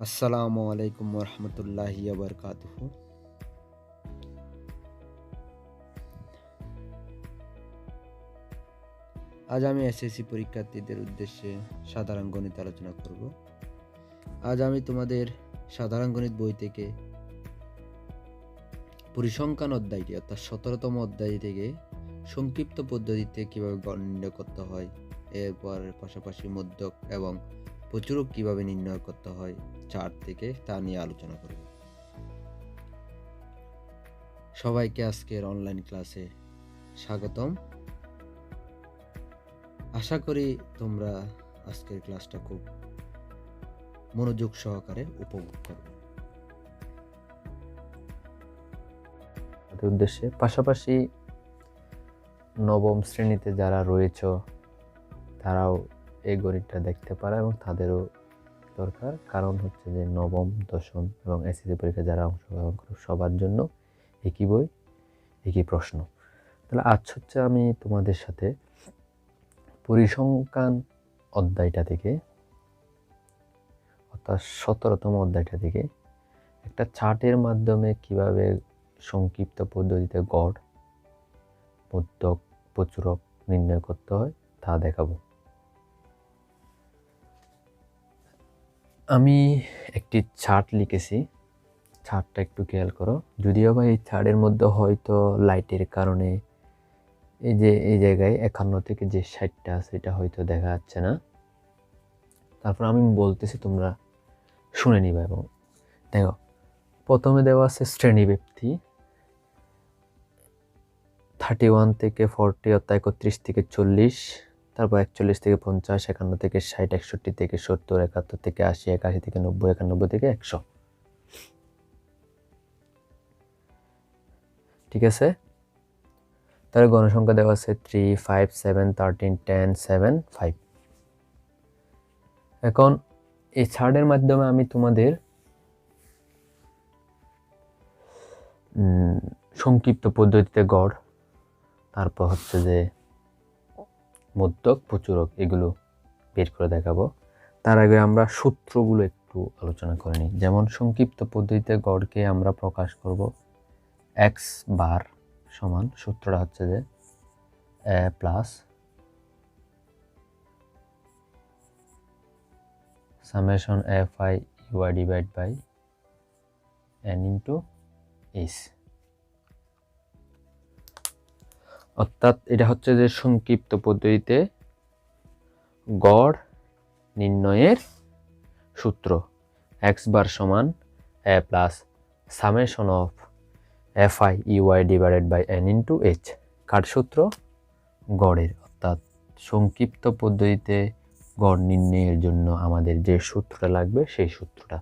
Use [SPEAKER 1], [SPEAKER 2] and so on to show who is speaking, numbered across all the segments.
[SPEAKER 1] আসসালামু আলাইকুম রহমতুল্লাহি বারকাতুহু। আজ আমি এসএসসি পরীক্ষার্থীদের উদ্দেশ্যে সাধারণ গণিত আলোচনা করব। আজ আমি তোমাদের সাধারণ গণিত বই থেকে পরিসংখ্যান অধ্যায়টি অর্থাৎ 17তম অধ্যায় থেকে সংক্ষিপ্ত পদ্ধতিতে কিভাবে গড় নির্ণয় করতে হয়, এরপর পাশাপাশি মধ্যক এবং প্রচুরক কিভাবে নির্ণয় করতে হয় চার্ট থেকে, তা নিয়ে আলোচনা করব। সবাইকে আজকের অনলাইন ক্লাসে স্বাগতম। আশা করি তোমরা আজকের ক্লাসটা খুব মনোযোগ সহকারে উপভোগ করবে।
[SPEAKER 2] উদ্দেশ্যে পাশাপাশি নবম শ্রেণীতে যারা রয়েছে তারাও এই গণিতটা দেখতে পারে এবং তাদেরও দরকার, কারণ হচ্ছে যে নবম, দশম এবং এসএসসি পরীক্ষা যারা অংশগ্রহণ করে সবার জন্য একই বই, একই প্রশ্ন। তাহলে আজ হচ্ছে আমি তোমাদের সাথে পরিসংখ্যান অধ্যায়টা থেকে অর্থাৎ 17তম অধ্যায়টা থেকে একটা চার্টের মাধ্যমে কিভাবে সংক্ষিপ্ত পদ্ধতিতে গড়, মধ্যক, প্রচুরক নির্ণয় করতে হয় তা দেখাবো। আমি একটি চার্ট লিখেছি, চার্টটা একটু খেয়াল করো। যদিও বা এই চার্টের মধ্যে হয়তো লাইটের কারণে এই জায়গায় 51 থেকে যে 60টা আছে এটা হয়তো দেখা যাচ্ছে না। তারপর আমি বলতেছি, তোমরা শুনে নিবা। এবং দেখো, প্রথমে দেওয়া আছে শ্রেণীব্যাপ্তি 31 থেকে 40 অর্থাৎ 31 থেকে 40, তারপর 41 থেকে 50, 51 থেকে 60, 61 থেকে 70, 71 থেকে 80, 81 থেকে 90, 91 থেকে 100। ঠিক আছে, তাহলে গণসংখ্যা দেওয়া আছে 3, 5, 7, 13, 10, 7, 5। এখন এই চার্টের মাধ্যমে আমি তোমাদের সংক্ষিপ্ত পদ্ধতিতে গড়, তারপর হচ্ছে যে মধ্যক, প্রচুরক এগুলো বের করে দেখাবো। তার আগে আমরা সূত্রগুলো একটু আলোচনা করে নিই। যেমন সংক্ষিপ্ত পদ্ধতিতে গড়কে আমরা প্রকাশ করব এক্স বার সমান, সূত্রটা হচ্ছে যে A plus summation F I U I divide by N into S. অর্থাৎ এটা হচ্ছে যে সংক্ষিপ্ত পদ্ধতিতে গড় নির্ণয়ের সূত্র। এক্স বার সমান A plus summation of F I U I divided by N into H. কার সূত্র? গড়ের। অর্থাৎ সংক্ষিপ্ত পদ্ধতিতে গড় নির্ণয়ের জন্য আমাদের যে সূত্রটা লাগবে সেই সূত্রটা।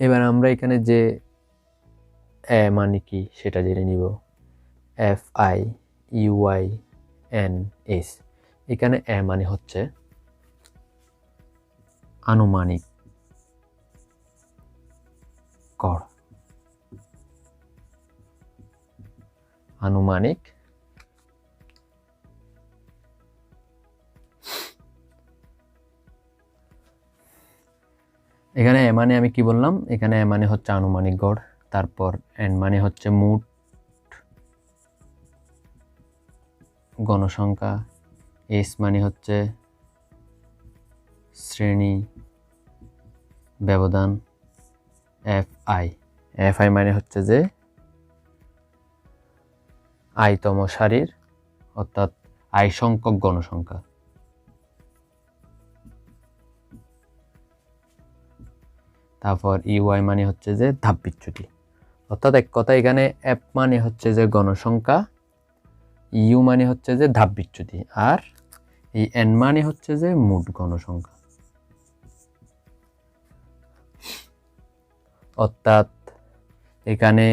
[SPEAKER 2] এবার আমরা এখানে যে এ মানে কি সেটা জেনে নিব। F I UI N S, এখানে এ মানে হচ্ছে আনুমানিক গড়। আনুমানিক এখানে এ মানে আমি কি বললাম, এখানে এ মানে হচ্ছে আনুমানিক গড়, তারপর এন মানে হচ্ছে মোট গণসংখ্যা, এস মানে হচ্ছে শ্রেণী ব্যবধান, এফ আই মানে হচ্ছে যে আইতম সারির অর্থাৎ আই সংখ্যক গণসংখ্যা। তারপর ইউআই মানে হচ্ছে যে ধাপ বিচ্যুতি। অর্থাৎ এক কথা, এখানে এফ মানে হচ্ছে যে গণসংখ্যা, ইউ মানে হচ্ছে যে ধাপ বিচ্যুতি, আর এই এন মানে হচ্ছে যে মোট গণসংখ্যা। অর্থাৎ এখানে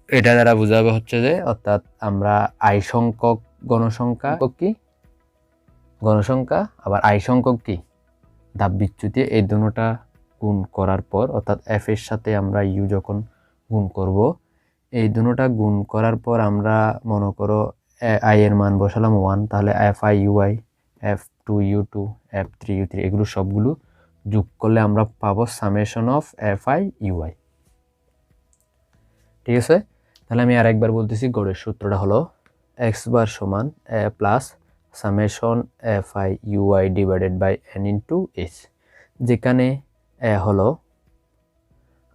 [SPEAKER 2] এটা দ্বারা বোঝাবে হচ্ছে যে, অর্থাৎ আমরা আই সংখ্যক গণসংখ্যা কি গণসংখ্যা, আবার আই সংখ্যক কি ধাপ বিচ্যুতি, এই দুটোটা গুণ করার পর, অর্থাৎ এফ এর সাথে আমরা ইউ যখন গুণ করব, এই দুটোটা গুণ করার পর আমরা মনে করো আই এর মান বসালাম 1, তাহলে F I U I, F two U two, F three U three, এগুলো সবগুলো যোগ করলে আমরা পাবো summation of F I UI. ঠিক আছে, তাহলে আমি আরেকবার বলতেছি, গড়ের সূত্রটা হলো এক্স বার সমান A plus summation F I U I divided by N into H, যেখানে এ হলো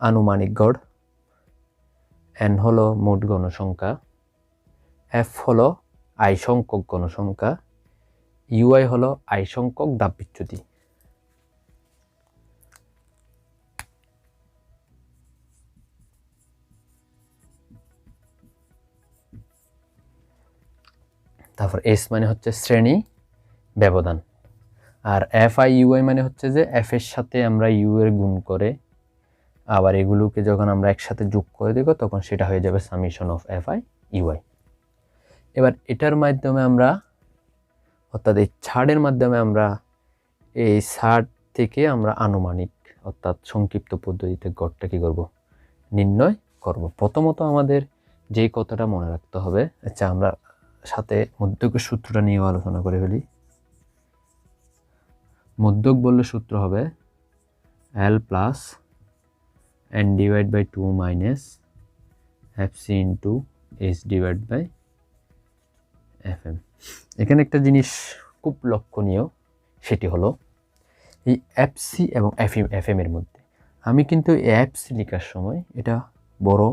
[SPEAKER 2] আনুমানিক গড়, এন হলো মোট গণসংখ্যা, এফ হলো আই সংখ্যক গণসংখ্যা, ইউআই হলো আই সংখ্যক তাপবিচ্যুতি। তারপর এস মানে হচ্ছে শ্রেণী ব্যবধান, আর এফ আই ইউআই মানে হচ্ছে যে এফ এর সাথে আমরা ইউ এর গুণ করে আবার এগুলোকে যখন আমরা একসাথে যোগ করে দেব তখন সেটা হয়ে যাবে summation of F I UI. এবার এটার মাধ্যমে আমরা, অর্থাৎ এই ছাড়ের মাধ্যমে আমরা এই ছাড় থেকে আমরা আনুমানিক অর্থাৎ সংক্ষিপ্ত পদ্ধতিতে গড়টা কি করব, নির্ণয় করব। প্রথমত আমাদের যেই কথাটা মনে রাখতে হবে, আচ্ছা আমরা সাথে মধ্যকের সূত্রটা নিয়েও আলোচনা করে ফেলি। মধ্যক বললে সূত্র হবে L plus N divide by 2 minus F C into H divide by F M. এখানে একটা জিনিস খুব লক্ষণীয়, সেটি হলো এই এফ সি এবং এফ এম এর মধ্যে আমি কিন্তু এফ সি লেখার সময় এটা বড়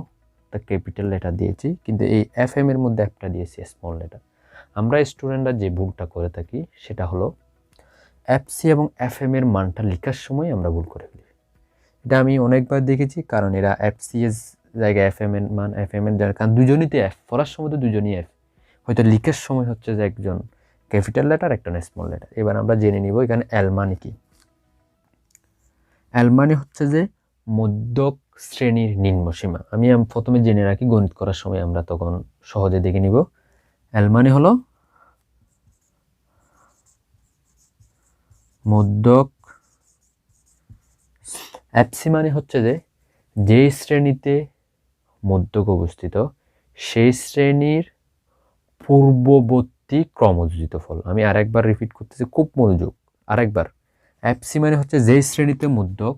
[SPEAKER 2] একটা ক্যাপিটাল লেটার দিয়েছি, কিন্তু এই এফ এম এর মধ্যে একটা দিয়েছি স্মল লেটার। আমরা স্টুডেন্টরা যে ভুলটা করে থাকি সেটা হলো এফ সি এবং এফ এম এর মানটা লেখার সময় আমরা ভুল করে ফেলি। এটা আমি অনেকবার দেখেছি, কারণ এরা এফ সি এর জায়গায় এফ এম এর মান এফ এম এর জায়গায়, কারণ দুজনইতে এফ, পড়ার সময় তো দুজনই এফ, হয়তো লিখার সময় হচ্ছে যে একজন ক্যাপিটাল লেটার একটা স্মল লেটার। এবার আমরা জেনে নিব এখানে এল মানে কি। এল মানে হচ্ছে যে মধ্যক শ্রেণীর নিম্নসীমা। আমি প্রথমে জেনে রাখি, গণিত করার সময় আমরা তখন সহজে দেখে নিব। এল মানে হলো মধ্যক, এফসি মানে হচ্ছে যে শ্রেণীতে মধ্যক অবস্থিত সেই শ্রেণীর পূর্ববর্তী ক্রমযোজিত ফল। আমি আরেকবার রিপিট করতেছি, খুব মনোযোগ, আরেকবার। এফসি মানে হচ্ছে যে শ্রেণীতে মধ্যক,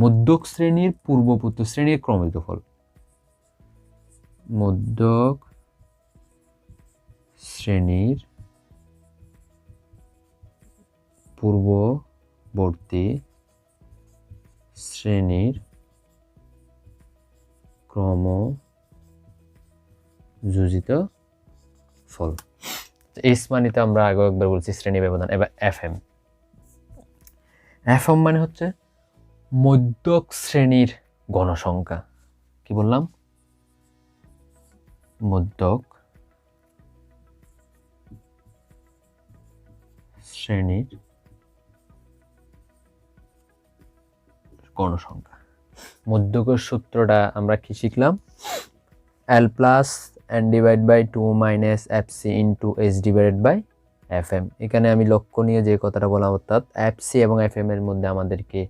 [SPEAKER 2] মধ্যক শ্রেণীর পূর্ববর্তী শ্রেণীর ক্রমযোজিত ফল, মধ্যক শ্রেণীর পূর্ববর্তী শ্রেণীর ক্রমযোজিত ফল। এস মানিতে আমরা আগে একবার বলছি শ্রেণী ব্যবধান। এবার এফ এম, এফ এম মানে হচ্ছে মধ্যক শ্রেণীর গণসংখ্যা। কি বললাম? মধ্যক শ্রেণীর গণসংখ্যা। মধ্যকের সূত্রটা আমরা কি শিখলাম? L plus N divide by 2 minus F C into H divided by F M. এখানে আমি লক্ষণীয় যে কথাটা বললাম, অর্থাৎ এফ সি এবং এফ এম এর মধ্যে আমাদেরকে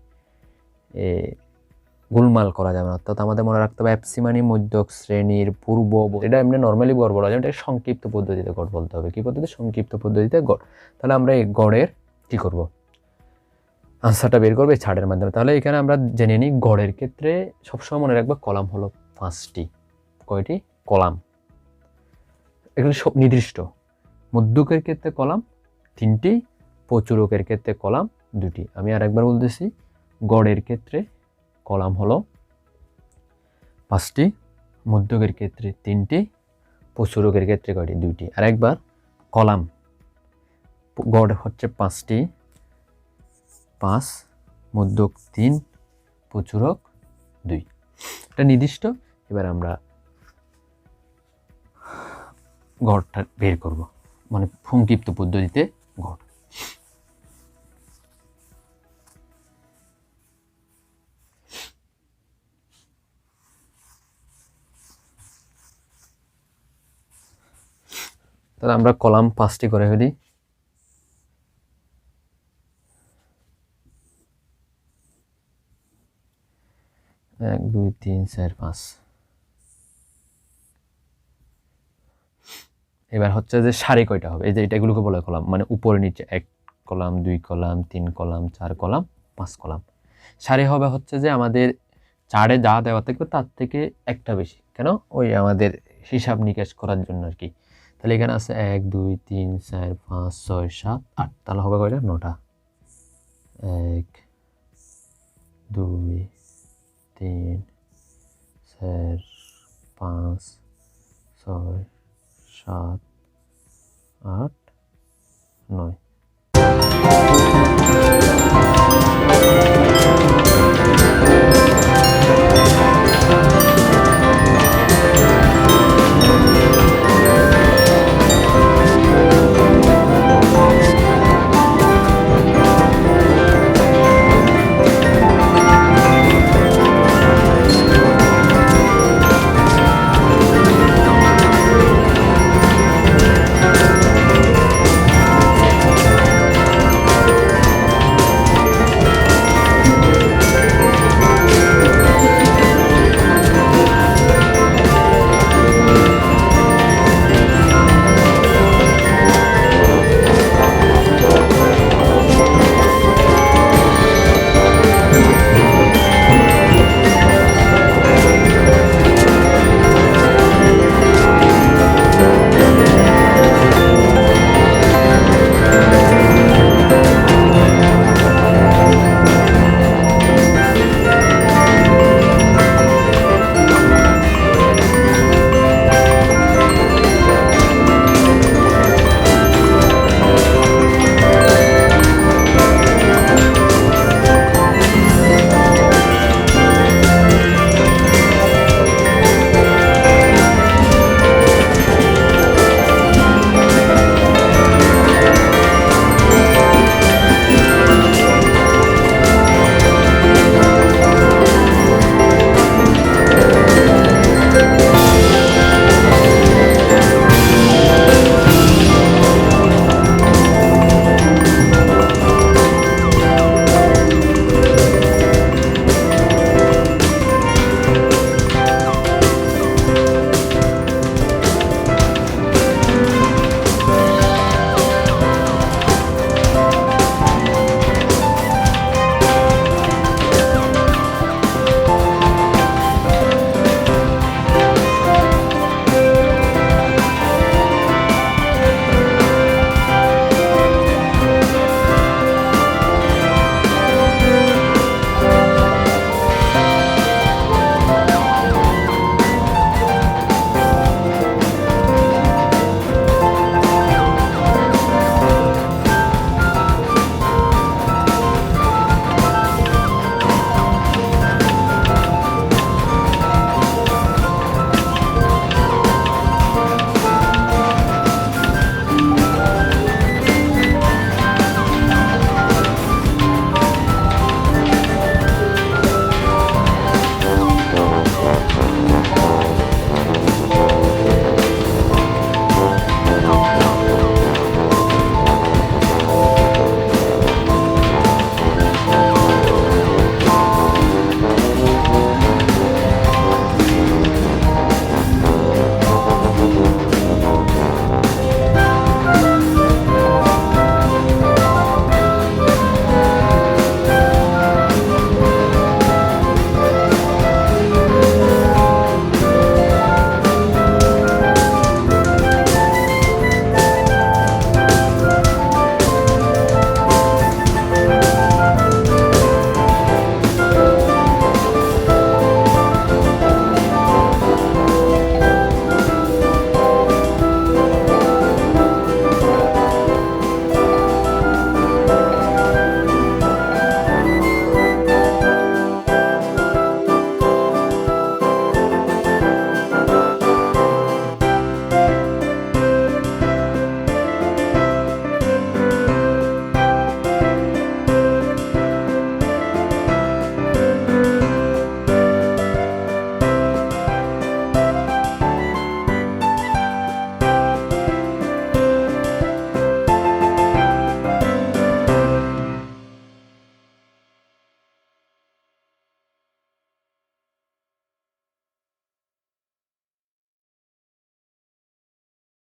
[SPEAKER 2] গোলমাল করা যাবে না। অর্থাৎ আমাদের মনে রাখতে হবে এফ সি মানে মধ্যক শ্রেণীর পূর্ব, এটা এমনি নর্মালি গড় বলা যায়, এটা সংক্ষিপ্ত পদ্ধতিতে গড় বলতে হবে। কি পদ্ধতি? সংক্ষিপ্ত পদ্ধতিতে গড়। তাহলে আমরা এই গড়ের কি করব, আনসারটা বের করবে ছাড়ের মাধ্যমে। তাহলে এখানে আমরা জেনে নিই, গড়ের ক্ষেত্রে সবসময় মনে রাখবো কলাম হলো 5টি। কয়টি? কলাম। এগুলো সব নির্দিষ্ট। মধ্যকের ক্ষেত্রে কলাম 3টি, প্রচুরকের ক্ষেত্রে কলাম 2টি। আমি আরেকবার বলতেছি, গড়ের ক্ষেত্রে কলাম হলো 5টি, মধ্যকের ক্ষেত্রে 3টি, প্রচুরকের ক্ষেত্রে কয়টি? 2টি। আরেকবার, কলাম গড় হচ্ছে 5টি, 5, মধ্যক 3, প্রচুরক 2। এটা নির্দিষ্ট। এবার আমরা গড়টা বের করব, মানে সংক্ষিপ্ত পদ্ধতিতে গড়। তাহলে আমরা কলাম 5টি করে ফেলি। এক, 2, 3, 4, 5। এবার হচ্ছে যে সারি কয়টা হবে, এই যে এটাগুলোকে বলা হয় কলাম, মানে উপরে নিচে 1 column, 2 column, 3 column, 4 column, 5 column. সারি হবে হচ্ছে যে আমাদের চার্টে যা দেওয়া থাকবে তার থেকে একটা বেশি, কেন ওই আমাদের হিসাব নিকাশ করার জন্য আর কি। তাহলে এখানে আছে 1 2 3 4 5 6 7 8, তাহলে হবে কয়টা? 9টা। 1 2 3 4 5 6 7 8 9।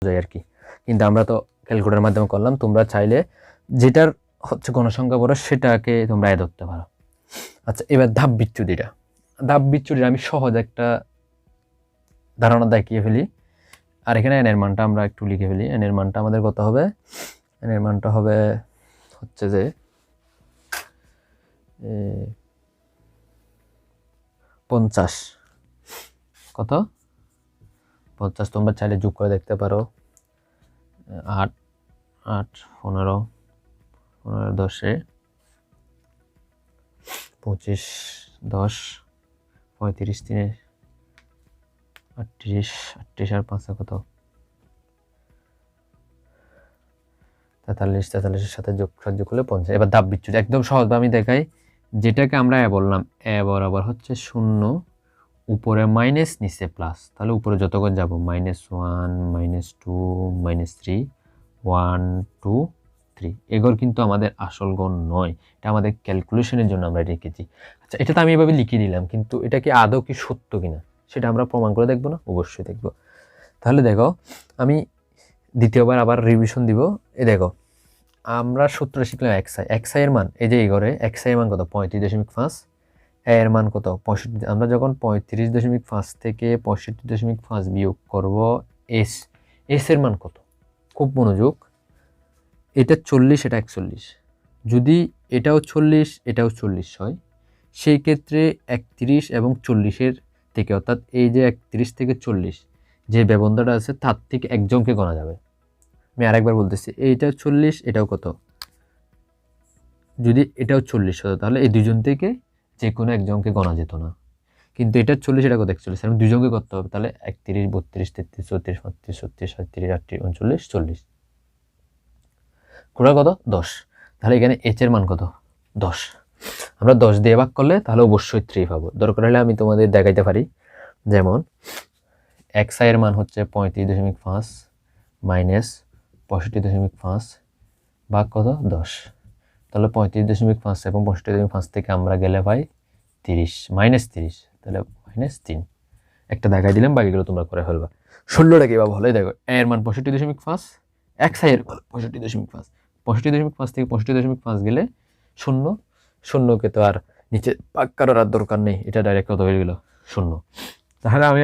[SPEAKER 2] যায় আর কি। কিন্তু আমরা তো ক্যালকুলেটরের মাধ্যমে করলাম, তোমরা চাইলে যেটার হচ্ছে গণসংখ্যা বড় সেটাকে তোমরা এ ধরতে পারো। আচ্ছা, এবার ধাপ বিচ্যুতিটা আমি সহজ একটা ধারণা দেখিয়ে ফেলি। আর এখানে এন এর মানটা আমরা একটু লিখে ফেলি। এন এর মানটা আমাদের কত হবে? এন এর মানটা হবে হচ্ছে যে 50। কত? 50। তোমরা চাইলে যোগ করে দেখতে পারো। 8 8 15 15 10 25 10 35 3 38 38 আর 5 কত? 43 43 এর সাথে যোগ করলে 50। এবার ধাপ বিচ্যুতি একদম সহজভাবে আমি দেখাই। যেটাকে আমরা এ বললাম, এ বরাবর হচ্ছে 0, উপরে মাইনাস, নিচে প্লাস। তাহলে উপরে যতক্ষণ যাব -1 -2 -3 1 2 3, এগুলো কিন্তু আমাদের আসল গণ নয়, এটা আমাদের ক্যালকুলেশনের জন্য আমরা রেখেছি। আচ্ছা, এটা তো আমি এভাবে লিখে দিলাম, কিন্তু এটা কি আদৌ কি সত্য কিনা সেটা আমরা প্রমাণ করে দেখবো না? অবশ্যই দেখব। তাহলে দেখো, আমি দ্বিতীয়বার আবার রিভিশন দিব। দেখো, আমরা সূত্র শিখলাম এক্সআই এর মান, এই যে এই ঘরে এক্সআই এর মান কত? 35.5। এর মান কত? 65। আমরা যখন 35.5 থেকে 65.5 বিয়োগ করব, এস এর মান কত? খুব মনোযোগ, এটা 40, এটা 41। যদি এটাও 40 এটাও 40 হয়, সেই ক্ষেত্রে 31 এবং 40-এর থেকে, অর্থাৎ এই যে 31 থেকে 40 যে ব্যবধানটা আছে তার থেকে একজনকে গণা যাবে। আমি আরেকবার বলতেছি, এইটাও 40 এটাও কত? যদি এটাও 40 হতো তাহলে এই দুজন থেকে যে কোনো একজনকে গণা যেত না, কিন্তু এটা 40 এটা কত? 41। আমি দুজনকে করতে হবে, তাহলে 31 32 33 34 35 36 37 38 39 40, কোটা কত? 10। তাহলে এখানে এইচ এর মান কত? 10। আমরা 10 দিয়ে ভাগ করলে তাহলে অবশ্যই 3 পাবো। দরকার হলে আমি তোমাদের দেখাইতে পারি, যেমন এক্সআই এর মান হচ্ছে 35.5 মাইনাস 65.5 ভাগ কত? 10। তাহলে 35.5 এবং 65.5 থেকে আমরা গেলে পাই 30, -30, তাহলে -3। একটা দেখাই দিলাম, বাকিগুলো তোমরা করে ফেলবা। 16টা কীভাবে হলে দেখো, এর মান 65.5, এক্সআই এর মান 65.5, 65.5 থেকে 65.5 গেলে 0, 0কে তো আর নিচে পাক করার আর দরকার নেই, এটা ডাইরেক্ট কত হয়ে গেল? 0। তাহলে আমি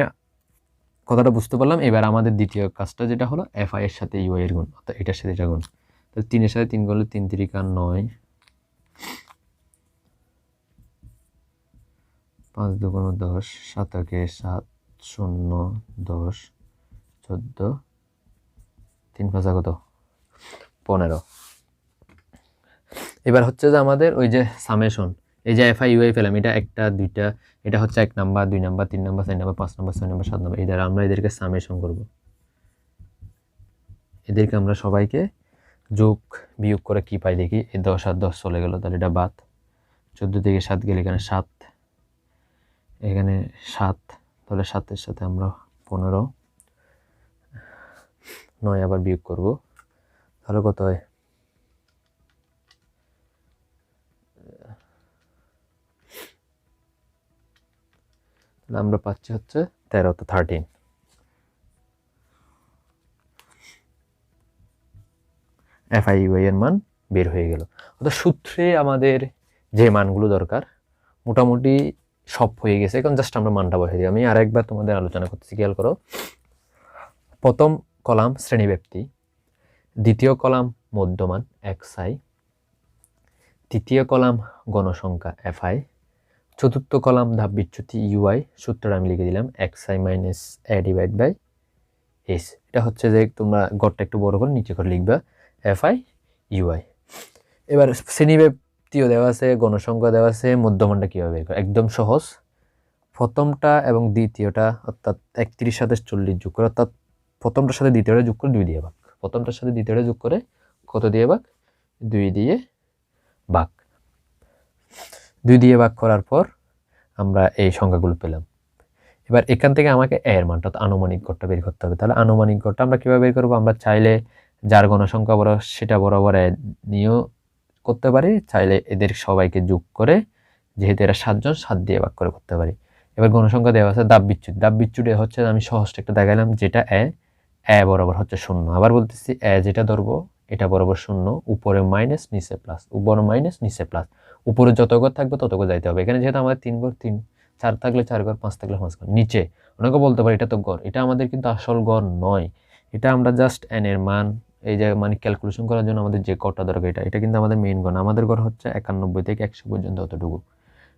[SPEAKER 2] কথাটা বুঝতে পারলাম। এবার আমাদের দ্বিতীয় কাজটা যেটা হলো এফআই এর সাথে ইউআই এর গুণ, অর্থাৎ এটার সাথে এটা গুণ। তাহলে 3-এর সাথে 3 করলে 3 3 9, 5 2 10, 7 7 0 10 14, 3 5 কত? 15। এবার হচ্ছে যে আমাদের ওই যে সামেশন, এই যে এফআই ইউআই পেলাম, এটা একটা দুইটা, এটা হচ্ছে 1 number 2 number 3 number 4 number 5 number 6 number 7 number, এই দ্বারা আমরা এদেরকে সামেশন করব। এদেরকে আমরা সবাইকে যোগ বিয়োগ করে কি পাই দেখি। এই 10 আর 10 চলে গেল, তাহলে এটা বাদ। 14 থেকে 7 গেলে এখানে 7, এখানে 7, তাহলে 7-এর সাথে আমরা 15, 9 আবার বিয়োগ করব, তাহলে কত হয়? আমরা পাচ্ছি হচ্ছে 13, তো 13। এফআই ইউআই এর মান বের হয়ে গেল। অর্থাৎ সূত্রে আমাদের যে মানগুলো দরকার মোটামুটি সব হয়ে গেছে, এখন জাস্ট আমরা মানটা বসে দিই। আমি আরেকবার তোমাদের আলোচনা করতেছি, খেয়াল করো। প্রথম কলাম শ্রেণীব্যাপ্তি, দ্বিতীয় কলাম মধ্যমান এক্সআই, তৃতীয় কলাম গণসংখ্যা এফআই, চতুর্থ কলাম ধাপ বিচ্যুতি ইউআই। সূত্রটা আমি লিখে দিলাম XI minus A divide by S. এটা হচ্ছে যে তোমরা গড়টা একটু বড় করে নিচে করে লিখবা এফআই ইউআই। এবার শ্রেণীব্যাপ্তিও দেওয়া আছে, গণসংখ্যা দেওয়া আছে, মধ্যমানটা কীভাবে বের করে? একদম সহজ। প্রথমটা এবং দ্বিতীয়টা, অর্থাৎ 31 সাথে 40 যোগ করে, অর্থাৎ প্রথমটার সাথে দ্বিতীয়টা যোগ করে 2 দিয়ে ভাগ, প্রথমটার সাথে দ্বিতীয়টা যোগ করে কত দিয়ে ভাগ? 2 দিয়ে ভাগ। 2 দিয়ে ভাগ করার পর আমরা এই সংখ্যাগুলো পেলাম। এবার এখান থেকে আমাকে এর মানটা, আনুমানিক গড়টা বের করতে হবে। তাহলে আনুমানিক গড়টা আমরা কীভাবে বের করবো? আমরা চাইলে যার গণসংখ্যা বড় সেটা বরাবর নিয়েও করতে পারি, চাইলে এদের সবাইকে যোগ করে, যেহেতু এরা 7 জন, 7 দিয়ে ভাগ করে করতে পারি। এবার গণসংখ্যা দেওয়া আছে ধাপ বিচ্যুতি। ধাপ বিচ্যুতি হচ্ছে, আমি সহজটা একটা দেখাইলাম, যেটা এ বরাবর হচ্ছে 0। আবার বলতেছি, যেটা ধরবো এটা বরাবর 0, উপরে মাইনাস নিচে প্লাস, উপরে মাইনাস নিচে প্লাস, উপরে যত ঘর থাকবে তত ঘর যাইতে হবে। এখানে যেহেতু আমাদের 3 ঘর 3, 4 থাকলে 4 ঘর, 5 থাকলে 5 ঘর। নিচে অনেকে বলতে পারে এটা তো ঘর, এটা আমাদের কিন্তু আসল ঘর নয়, এটা আমরা জাস্ট n এর মান এই যে মানে ক্যালকুলেশন করার জন্য আমাদের যে ঘরটা দরকার এটা কিন্তু আমাদের মেইন ঘর না। আমাদের ঘর হচ্ছে 91 থেকে 100 পর্যন্ত অতটুকু,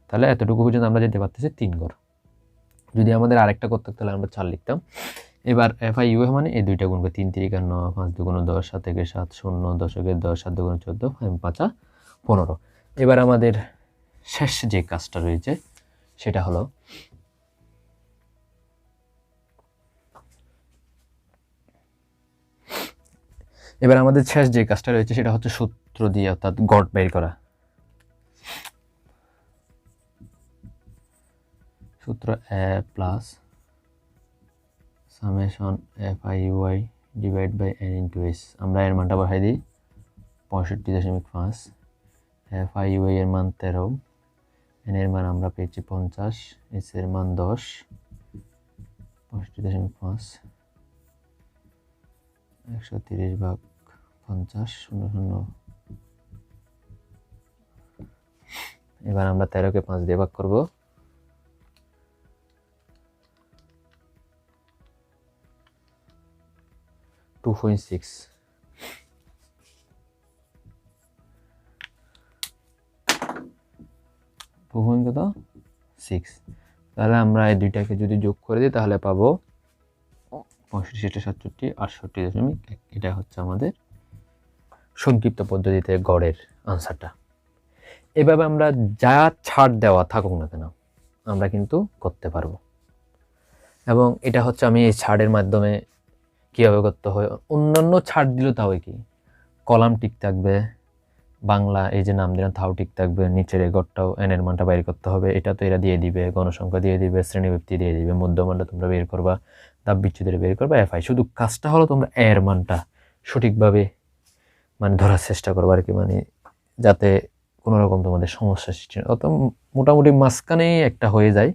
[SPEAKER 2] তাহলে এতটুকু পর্যন্ত আমরা যেতে পারতেছি 3 ঘর। যদি আমাদের আরেকটা করতে তাহলে আমরা 4 লিখতাম। এবার FIU মানে এই দুইটা গুণ করে 3 3 9, 5 2 10, 7 1 7, 0 10 10, 7 2 14, 5 5 15। এবার আমাদের শেষ যে কাজটা রয়েছে সেটা হলো সূত্র দিয়ে অর্থাৎ গড় বের করা। সূত্র a plus summation FIUI divide by n into s। আমরা এর মানটা বসাই দিই 65.5, FIUI এর মান 13, n এর মান আমরা পেয়েছি 50, s এর মান 10, 65.5 130 ভাগ 50 0 0। এবার আমরা 13কে 5 দিয়ে ভাগ করব, 2.6। তাহলে আমরা এই দুইটাকে যদি যোগ করে দিই তাহলে পাবো 65, 67, 68.1। এটা হচ্ছে আমাদের সংক্ষিপ্ত পদ্ধতিতে গড়ের আনসারটা। এভাবে আমরা যা ছাড় দেওয়া থাকুক না কেন আমরা কিন্তু করতে পারবো। এবং এটা হচ্ছে আমি এই ছাড়ের মাধ্যমে কীভাবে করতে হয়, অন্যান্য ছাড় দিলেও তাও কি কলাম ঠিক থাকবে, বাংলা এই যে নাম দিলাম তাও ঠিক থাকবে, নিচের এই ঘরটাও n এর মানটা বাইর করতে হবে, এটা তো এরা দিয়ে দিবে, গণসংখ্যা দিয়ে দিবে, শ্রেণীব্যক্তি দিয়ে দিবে, মধ্যমানটা তোমরা বের করবা, ধাপ বিচ্ছেদের বের করবা, FI। শুধু কাজটা হলো তোমরা এর মানটা সঠিকভাবে মানে ধরার চেষ্টা করবো আর কি, মানে যাতে কোনো রকম তোমাদের সমস্যা সৃষ্টি হয়। অত মোটামুটি মাঝখানেই একটা হয়ে যায়,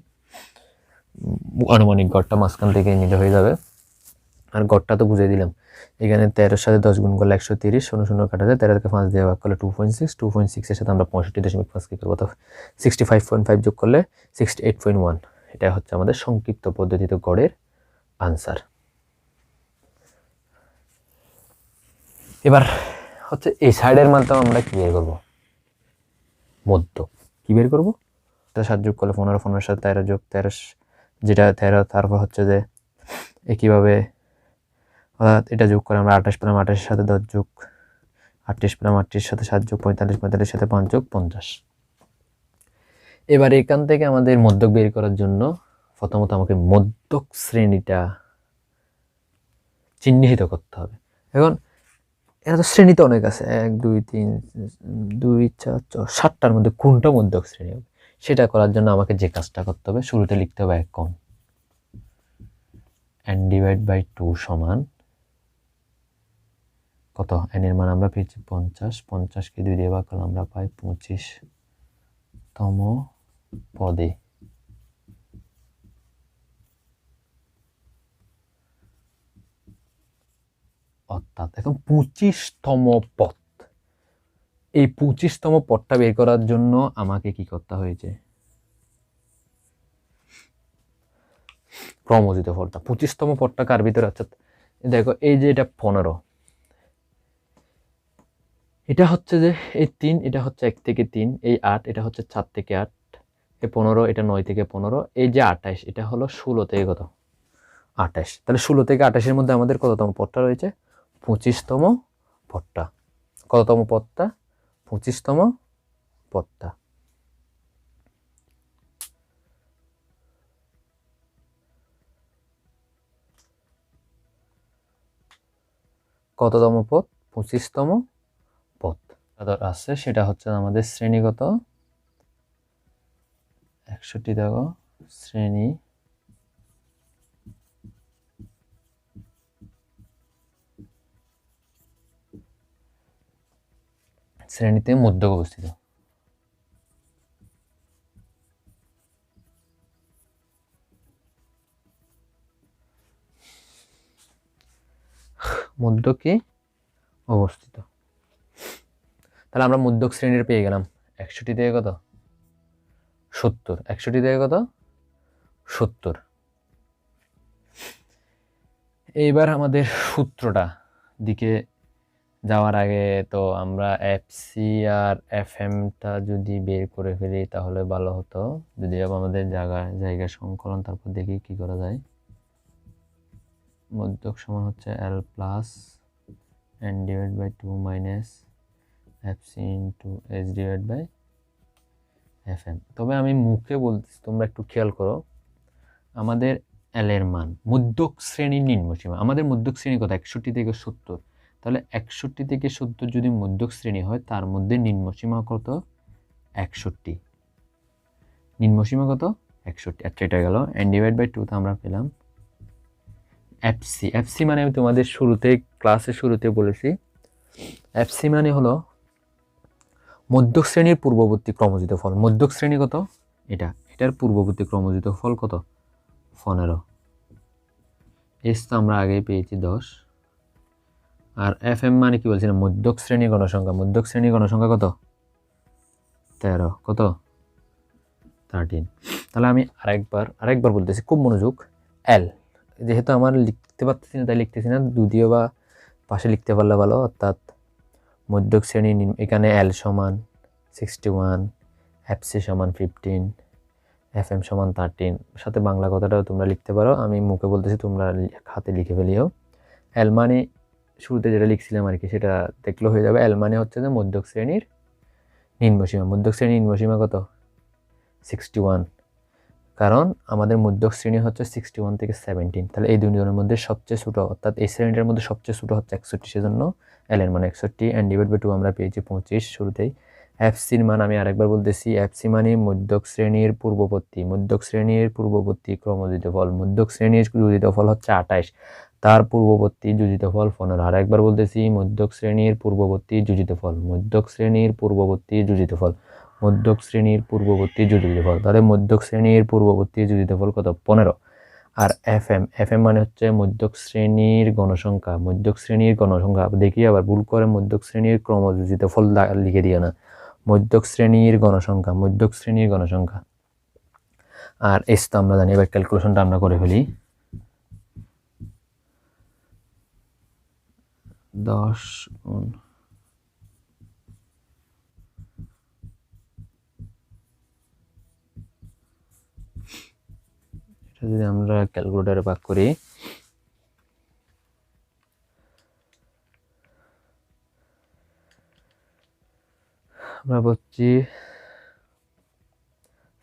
[SPEAKER 2] আনুমানিক গড়টা মাঝখান থেকে নিলে হয়ে যাবে। আর গড়টা তো বুঝিয়ে দিলাম, এখানে 13 সাথে 10 গুণ করলে 130, 0 0 কাটা যায়, 13কে 5 দিয়ে ভাগ করলে 2.6, 2.6 এর সাথে আমরা 65.5 কি করবো, তো 65.5 যোগ করলে 68.1। এটা হচ্ছে আমাদের সংক্ষিপ্ত পদ্ধতিতে গড়ের আনসার। এবার হচ্ছে এই সাইডের মাধ্যমে আমরা কি বের করবো, মধ্য কি বের করবো, 7 যোগ করলে 15, 15 সাথে 13 যোগ 13, যেটা 13, তারপর হচ্ছে যে একইভাবে অর্থাৎ এটা যোগ করে আমরা 28 পেলাম, 28 সাথে 10 যোগ 38 পেলাম, 38 সাথে 7 যোগ 45, 45 সাথে 5 যোগ 50। এবার এখান থেকে আমাদের মধ্যক বের করার জন্য প্রথমত আমাকে মধ্যক শ্রেণীটা চিহ্নিত করতে হবে। এখন এরা তো শ্রেণী তো অনেক আছে, 1 2 3 2 4 6 7টার মধ্যে কোনটা মধ্যক শ্রেণী হবে সেটা করার জন্য আমাকে যে কাজটা করতে হবে, শুরুতে লিখতে হবে এক কোণ n ডিভাইড বাই 2 সমান কত, n এর মান আমরা পেয়েছি 50, 50কে 2 দিয়ে ভাগ করলে আমরা পাই 25তম পদে। অর্থাৎ এখন 25তম পদ, এই 25তম পদটা বের করার জন্য আমাকে কি করতে হয়েছে, ক্রমজিত পদটা 25তম পদটা কার ভিতরে, অর্থাৎ দেখো এই যে এটা 15, এটা হচ্ছে যে এই 3, এটা হচ্ছে 1 থেকে 3, এই 8, এটা হচ্ছে 4 থেকে 8, এই 15, এটা 9 থেকে 15, এই যে 28, এটা হলো 16 থেকে কত 28। তাহলে 16 থেকে 28 এর মধ্যে আমাদের কততম পদটা রয়েছে, 25তম পদটা। কততম পদটা, 25তম পদটা। কততম পদ, 25তম পদ আছে, সেটা হচ্ছে আমাদের শ্রেণীগত 61 দেখো শ্রেণী শ্রেণীতে মধ্যক অবস্থিত। মধ্যকে অবস্থিত। তাহলে আমরা মধ্যক শ্রেণীর পেয়ে গেলাম 61 থেকে কত 70, 61 থেকে কত 70। এইবার আমাদের সূত্রটা দিকে যাওয়ার আগে তো আমরা এফসি আর এফএমটা যদি বের করে ফেলি তাহলে ভালো হতো। যদি আমাদের জায়গা সংকলন, তারপর দেখি কি করা যায়। মধ্যক সমান হচ্ছে L plus N divide by 2 minus FC into S divide by F M. তবে আমি মুখে বলতেছি, তোমরা একটু খেয়াল করো। আমাদের এল এর মান মধ্যক শ্রেণীর নিম্নসীমা, আমাদের মধ্যক শ্রেণী কত 61 থেকে 70। তাহলে 61 থেকে 70 যদি মধ্যক শ্রেণী হয়, তার মধ্যে নিম্নসীমা কত 61, নিম্নসীমা কত 61। আচ্ছা, এটা গেল এন ডিভাইড বাই 2 তে আমরা পেলাম এফসি। এফসি মানে আমি তোমাদের ক্লাসের শুরুতে বলেছি, এফসি মানে হলো মধ্যক শ্রেণীর পূর্ববর্তী ক্রমজিত ফল। মধ্যক শ্রেণী কত এটার পূর্ববর্তী ক্রমজিত ফল কত 15। এস তো আমরা আগেই পেয়েছি 10। আর এফ এম মানে কি বলছিলাম, মধ্যক শ্রেণীর গণসংখ্যা। মধ্যক শ্রেণীর গণসংখ্যা কত 13, কত 13। তাহলে আমি আরেকবার বলতেছি, খুব মনোযোগ। এল, যেহেতু আমার লিখতে পারতেছি না তাই লিখতেছি না, যদিও বা পাশে লিখতে পারলে ভালো। অর্থাৎ মধ্যক শ্রেণী এখানে এল সমান 61, এফসি সমান 15, এফএম সমান 13। সাথে বাংলা কথাটাও তোমরা লিখতে পারো, আমি মুখে বলতেছি, তোমরা হাতে লিখে ফেলিও। এল মানে শুরুতে যেটা লিখছিলাম আর কি, সেটা দেখলে হয়ে যাবে। এল মানে হচ্ছে যে মধ্যক শ্রেণীর নিম্নসীমা। মধ্যক শ্রেণীর নিম্নসীমা কত 61, কারণ আমাদের মধ্যক শ্রেণী হচ্ছে 61 থেকে 17। তাহলে এই দুজনের মধ্যে সবচেয়ে ছোট, অর্থাৎ এই শ্রেণীটার মধ্যে সবচেয়ে ছোট হচ্ছে 61, সেজন্য এল এর মান 61। এন ডিভাইড বাই 2 আমরা পেয়েছি 25 শুরুতেই। এফসির মান আমি আরেকবার বলতেছি, এফসি মানে মধ্যক শ্রেণীর পূর্ববর্তী ক্রমজিত ফল। মধ্যক শ্রেণীর যোজিত ফল হচ্ছে 28, তার পূর্ববর্তী যোজিত ফল 15। আরেকবার বলতেছি, মধ্যক শ্রেণীর পূর্ববর্তী যোজিত ফল। মধ্যক শ্রেণীর পূর্ববর্তী যোজিত ফল। তাহলে মধ্যক শ্রেণীর পূর্ববর্তী যোজিত ফল কত 15। আর এফএম মানে হচ্ছে মধ্যক শ্রেণীর গণসংখ্যা। দেখি আবার ভুল করে মধ্যক শ্রেণীর ক্রমযোজিত ফল লিখে দিও না, মধ্যক শ্রেণীর গণসংখ্যা। আর এস তো আমরা জানি। এবার ক্যালকুলেশনটা আমরা করে ফেলি। 10 যদি আমরা ক্যালকুলেটরে ভাগ করি, আমরা পাচ্ছি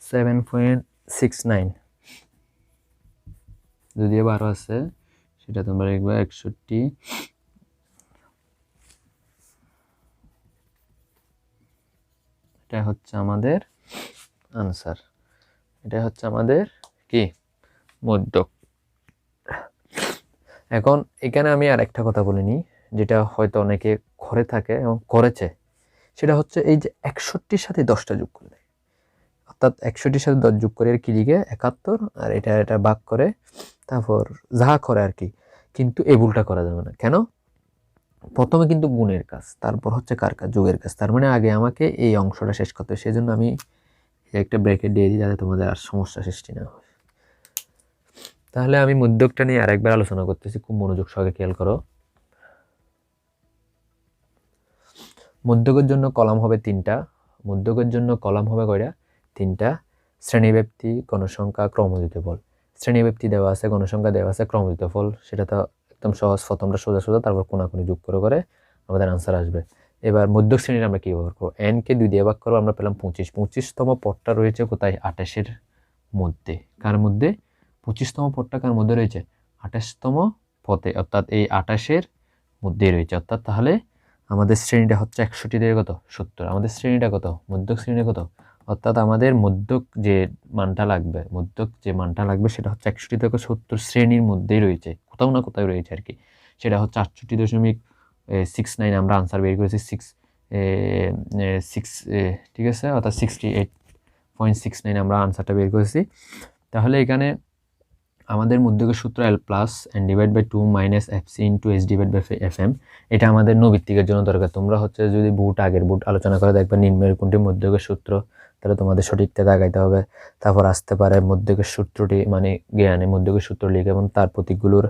[SPEAKER 2] 7.69। যদিও 12 আছে, সেটা তোমরা লিখবে 61। এটা হচ্ছে আমাদের আনসার, এটা হচ্ছে আমাদের কি মধ্যক। এখন এখানে আমি আর একটা কথা বলিনি, যেটা হয়তো অনেকে করে থাকে এবং করেছে, সেটা হচ্ছে এই যে 61-র সাথে 10টা যোগ করলে, অর্থাৎ 61-র সাথে 10 যোগ করে আর কি লিখে 71, আর এটা ভাগ করে তারপর যাহা করে আর কি। কিন্তু এই ভুলটা করা যাবে না। কেন? প্রথমে কিন্তু গুণের কাজ, তারপর হচ্ছে কার কাজ, যোগের কাজ। তার মানে আগে আমাকে এই অংশটা শেষ করতে হবে, সেজন্য আমি একটা ব্রেকেট দিয়ে দিই যাতে তোমাদের আর সমস্যা সৃষ্টি না হয়। তাহলে আমি মধ্যকটা নিয়ে আরেকবার আলোচনা করতেছি, খুব মনোযোগ সহকারে খেয়াল করো। মধ্যকের জন্য কলাম হবে 3টা। মধ্যকের জন্য কলাম হবে কয়টা? 3টা। শ্রেণীব্যাপ্তি, গণসংখ্যা, ক্রমজিত ফল। শ্রেণীব্যাপ্তি দেওয়া আছে, গণসংখ্যা দেওয়া আছে, ক্রমজিত ফল সেটা তো একদম সহজ। প্রথমটা সোজা, তারপর কোনাকুনি যোগ করে আমাদের আনসার আসবে। এবার মধ্যক শ্রেণীর আমরা কি ব্যবহার করবো? এন কে 2 দিয়ে ভাগ করবো, আমরা পেলাম 25। 25তম পদটা রয়েছে কোথায়? 28-এর মধ্যে। কার মধ্যে? 25তম পদটা কার মধ্যে রয়েছে? 28তম পদে, অর্থাৎ এই 28-এর মধ্যেই রয়েছে। অর্থাৎ তাহলে আমাদের শ্রেণীটা হচ্ছে 61 থেকে কত 70। আমাদের শ্রেণীটা কত? মধ্যক শ্রেণী কত? অর্থাৎ আমাদের মধ্যক যে মানটা লাগবে সেটা হচ্ছে 61 থেকে 70 শ্রেণীর মধ্যেই রয়েছে, কোথাও না কোথাও রয়েছে আর কি। সেটা হচ্ছে 68.69। আমরা আনসার বের করেছি 6, ঠিক আছে, অর্থাৎ 68.69 আমরা আনসারটা বের করেছি। তাহলে এখানে আমাদের মধ্যকের সূত্র L plus N divide by 2 minus FC into S divide by F M. এটা আমাদের নৈবিত্তিকের জন্য দরকার। তোমরা হচ্ছে যদি আগের বুট আলোচনা করে দেখবে নিম্নের কোনটি মধ্যকের সূত্র, তাহলে তোমাদের সঠিকটা আগাইতে হবে। তারপর আসতে পারে মধ্যকের সূত্রটি মানে জ্ঞানে মধ্যকের সূত্র লিখে এবং তার প্রতীকগুলোর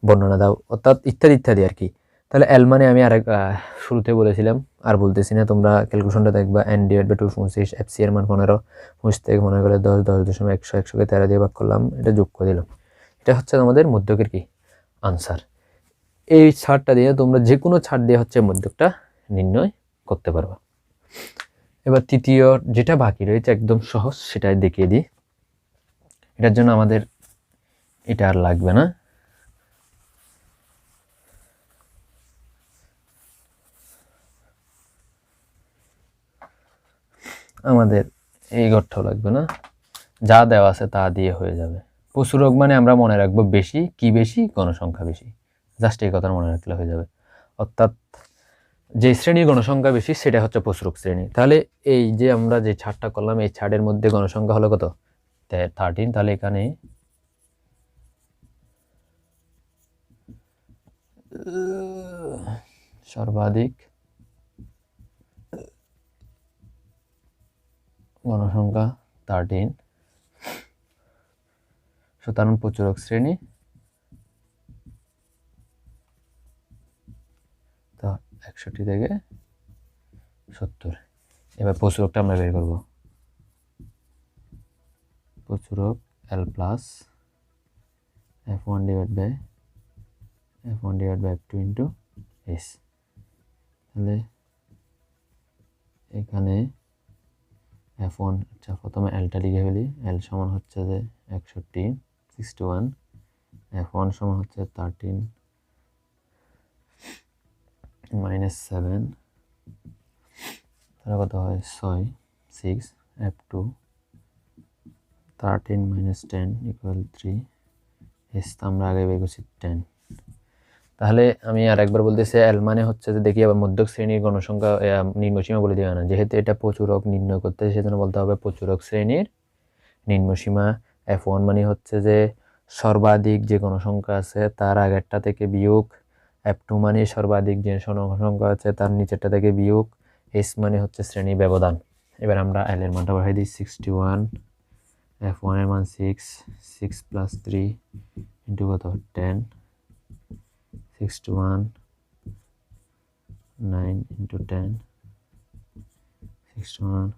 [SPEAKER 2] বর্ণনা দাও, অর্থাৎ ইত্যাদি ইত্যাদি আর কি। তাহলে এল মানে আমি আরেক শুরুতে বলেছিলাম আর বলতেছি না, তোমরা ক্যালকুলেশনটা দেখবা। এন ডিভাইড বাই 2 25, এফসি এর মান 15, 25 থেকে মনে করে 10, 10.100, 100কে 13 দিয়ে ভাগ করলাম, এটা যোগ করে দিলাম। এটা হচ্ছে আমাদের মধ্যকের কি আনসার। এই ছাড়টা দিয়ে তোমরা যে কোনো ছাড় দিয়ে হচ্ছে মধ্যকটা নির্ণয় করতে পারবা। এবার তৃতীয় যেটা বাকি রয়েছে একদম সহজ, সেটাই দেখিয়ে দিই। এটার জন্য আমাদের এটা আর লাগবে না। আমাদের এই ঘরটাও লাগবে না, যা দেওয়া আছে তা দিয়ে হয়ে যাবে। প্রচুরক মানে আমরা মনে রাখবো বেশি, কি বেশি, গণসংখ্যা বেশি, জাস্ট এই কথা মনে রাখলে হয়ে যাবে। অর্থাৎ যে শ্রেণীর গণসংখ্যা বেশি সেটা হচ্ছে প্রচুরক শ্রেণী। তাহলে এই যে আমরা যে ছাড়টা করলাম, এই ছাড়ের মধ্যে গণসংখ্যা হলো কত? 13। তাহলে এখানে সর্বাধিক গণসংখ্যা 13, সুতরাং প্রচুরক শ্রেণী। তো 61 থেকে 70। এবার প্রচুরকটা আমরা বের করব। প্রচুরক L plus F1 divide by F2 into S। তাহলে এখানে F1, আচ্ছা প্রথমে Lটা লিখে ফেলি। L সমান হচ্ছে যে 61, F1 সমান হচ্ছে 13 মাইনাস 7, তাহলে কত হয় 6, F2 13 মাইনাস 10 ইকুয়াল 3, S আমরা আগে বের করছি 10। তাহলে আমি আর একবার বলতেছি, এল মানে হচ্ছে যে দেখি আবার মধ্যক শ্রেণীর গণসংখ্যা নিম্নসীমা বলে দেওয়া না, যেহেতু এটা প্রচুরক নির্ণয় করতে সেজন্য বলতে হবে প্রচুরক শ্রেণীর নিম্নসীমা। F1 মানে হচ্ছে যে সর্বাধিক যে গণসংখ্যা আছে তার আগেরটা থেকে বিয়োগ, F2 মানে সর্বাধিক যে গণসংখ্যা আছে তার নিচেরটা থেকে বিয়োগ, S মানে হচ্ছে শ্রেণী ব্যবধান। এবার আমরা এল এর মানটা বসাই দিই 61, F1 এর মান 6 প্লাস 3 ইন্টু কত 10, 61 9 into 10, 61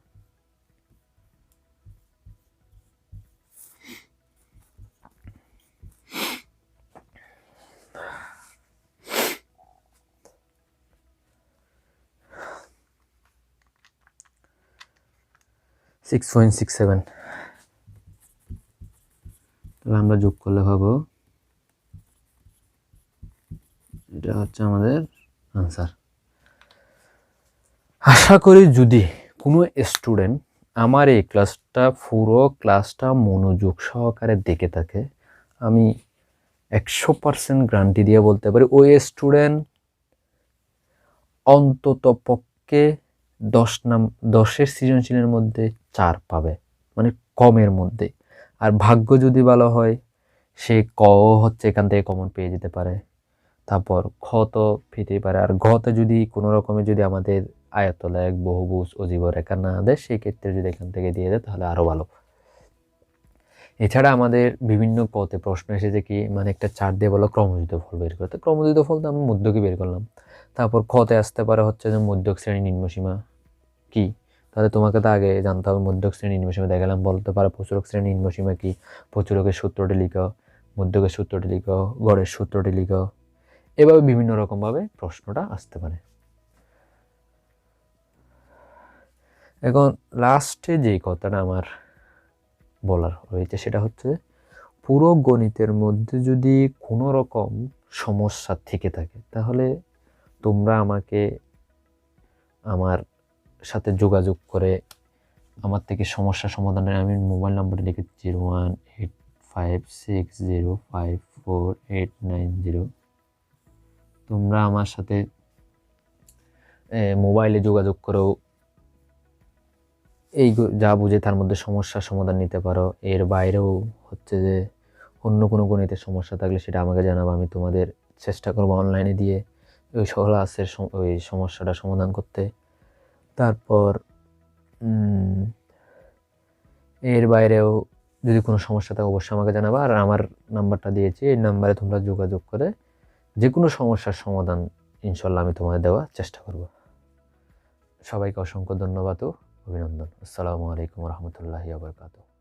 [SPEAKER 2] 6.67। তাহলে আমরা যোগ করলে পাবো, এটা হচ্ছে আমাদের আনসার। আশা করি যদি কোনো স্টুডেন্ট আমার এই ক্লাসটা পুরো ক্লাসটা মনোযোগ সহকারে দেখে থাকে, আমি 100% গ্যারান্টি দিয়ে বলতে পারি ওই স্টুডেন্ট অন্তত পক্ষে 10-এর সৃজনশীলের মধ্যে 4 পাবে, মানে কমের মধ্যে। আর ভাগ্য যদি ভালো হয় সে ক হচ্ছে এখান থেকে কমন পেয়ে যেতে পারে, তারপর খ তো পেতেই পারে। আর ঘতে যদি কোনো রকমে যদি আমাদের আয়তলেখ, বহুভুজ, অজীব রেখা না দেয়, সেই ক্ষেত্রে যদি এখান থেকে দিয়ে দেয় তাহলে আরও ভালো। এছাড়া আমাদের বিভিন্ন পথে প্রশ্ন এসেছে কি, মানে একটা চার্ট দিয়ে বলো ক্রমযুক্ত ফল বের করতে। ক্রমযুক্ত ফল তো আমি মধ্যকই বের করলাম। তারপর খতে আসতে পারে হচ্ছে যে মধ্যক শ্রেণী নিম্নসীমা কি, তাহলে তোমাকে তো আগে জানতে হবে মধ্যক শ্রেণী নিম্নসীমা। দেখালাম বলতে পারো প্রচুরক শ্রেণী নিম্নসীমা কি, প্রচুরকের সূত্রটি লিখো, মধ্যকের সূত্রটি লিখো, গড়ের সূত্রটি লিখো। এভাবে বিভিন্ন রকমভাবে প্রশ্নটা আসতে পারে। এখন লাস্টে যে কথাটা আমার বলার রয়েছে সেটা হচ্ছে, পুরো গণিতের মধ্যে যদি কোনো রকম সমস্যা থেকে থাকে তাহলে তোমরা আমাকে আমার সাথে যোগাযোগ করে আমার থেকে সমস্যা সমাধানের আমি মোবাইল নাম্বারটা লিখে 0185605489 তোমরা আমার সাথে মোবাইলে যোগাযোগ করেও এই যা বুঝে তার মধ্যে সমস্যার সমাধান নিতে পারো। এর বাইরেও হচ্ছে যে অন্য কোনো গণিতের সমস্যা থাকলে সেটা আমাকে জানাবো, আমি তোমাদের চেষ্টা করবো অনলাইনে দিয়ে ওই ক্লাসের ওই সমস্যাটা সমাধান করতে। তারপর এর বাইরেও যদি কোনো সমস্যা থাকে অবশ্যই আমাকে জানাবা। আর আমার নাম্বারটা দিয়েছি, এই নাম্বারে তোমরা যোগাযোগ করে যে কোনো সমস্যার সমাধান ইনশাল্লাহ আমি তোমাদের দেওয়ার চেষ্টা করব। সবাইকে অসংখ্য ধন্যবাদ ও অভিনন্দন। আসসালামু আলাইকুম রহমতুল্লাহি ওয়া বারাকাতুহু।